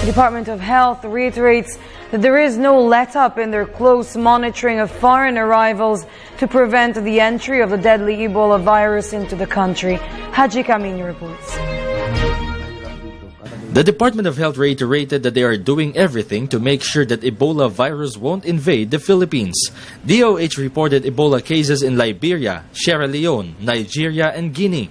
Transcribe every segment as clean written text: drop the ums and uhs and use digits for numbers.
The Department of Health reiterates that there is no let-up in their close monitoring of foreign arrivals to prevent the entry of the deadly Ebola virus into the country. Hajji Kaamiño reports. The Department of Health reiterated that they are doing everything to make sure that Ebola virus won't invade the Philippines. DOH reported Ebola cases in Liberia, Sierra Leone, Nigeria, and Guinea.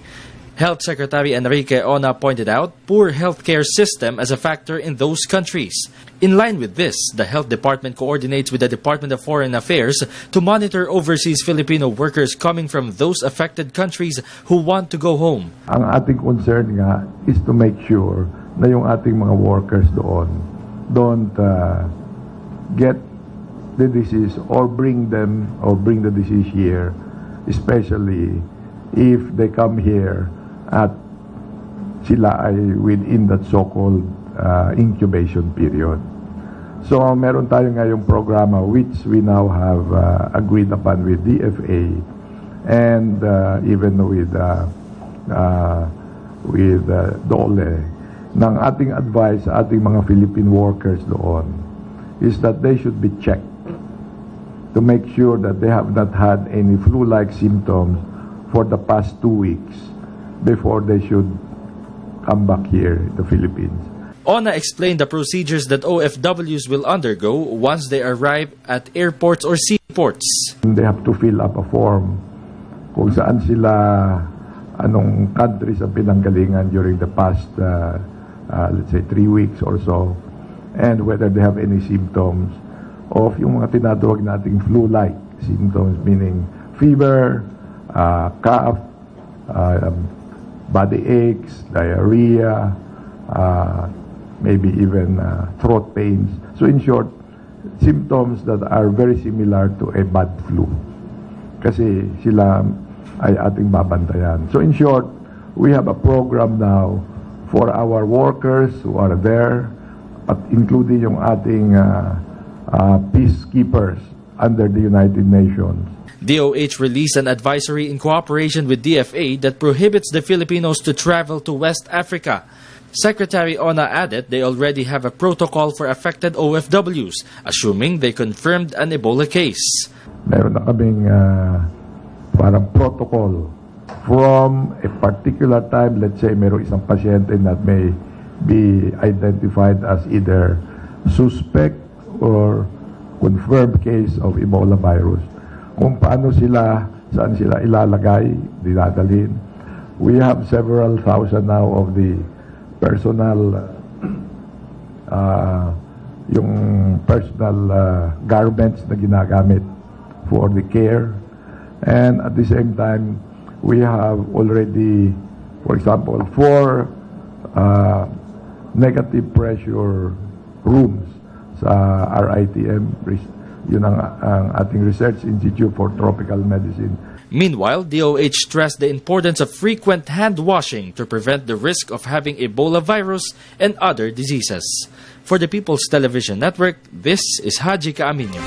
Health Secretary Enrique Ona pointed out poor healthcare system as a factor in those countries. In line with this, the Health Department coordinates with the Department of Foreign Affairs to monitor overseas Filipino workers coming from those affected countries who want to go home. Ang ating concern nga is to make sure na yung ating mga workers doon don't get the disease or bring the disease here, especially if they come here at sila ay within that so-called incubation period. So meron tayo ngayong programa which we now have agreed upon with DFA and even with DOLE. Nang ating advice sa ating mga Philippine workers doon is that they should be checked to make sure that they have not had any flu-like symptoms for the past 2 weeks before they should come back here in the Philippines. Ona explained the procedures that OFWs will undergo once they arrive at airports or seaports. They have to fill up a form kung saan sila, anong countries ang pinanggalingan during the past, let's say 3 weeks or so, and whether they have any symptoms of yung mga tinatawag nating flu-like symptoms, meaning fever, cough, body aches, diarrhea, maybe even throat pains. So in short, symptoms that are very similar to a bad flu. Kasi sila ay ating babantayan. So in short, we have a program now for our workers who are there, at including yung ating peacekeepers under the United Nations. DOH released an advisory in cooperation with DFA that prohibits the Filipinos to travel to West Africa. Secretary Ona added they already have a protocol for affected OFWs, assuming they confirmed an Ebola case. Meron na kaming parang protocol from a particular time. Let's say meron isang pasyente that may be identified as either suspect or confirmed case of Ebola virus. Kung paano sila, saan sila ilalagay, dinadalhin. We have several thousand now of the personal, yung personal garments na ginagamit for the care. And at the same time, we have already, for example, 4 negative pressure rooms sa RITM, yun ang ating Research Institute for Tropical Medicine. Meanwhile, DOH stressed the importance of frequent hand washing to prevent the risk of having Ebola virus and other diseases. For the People's Television Network, this is Hajji Kaamiño.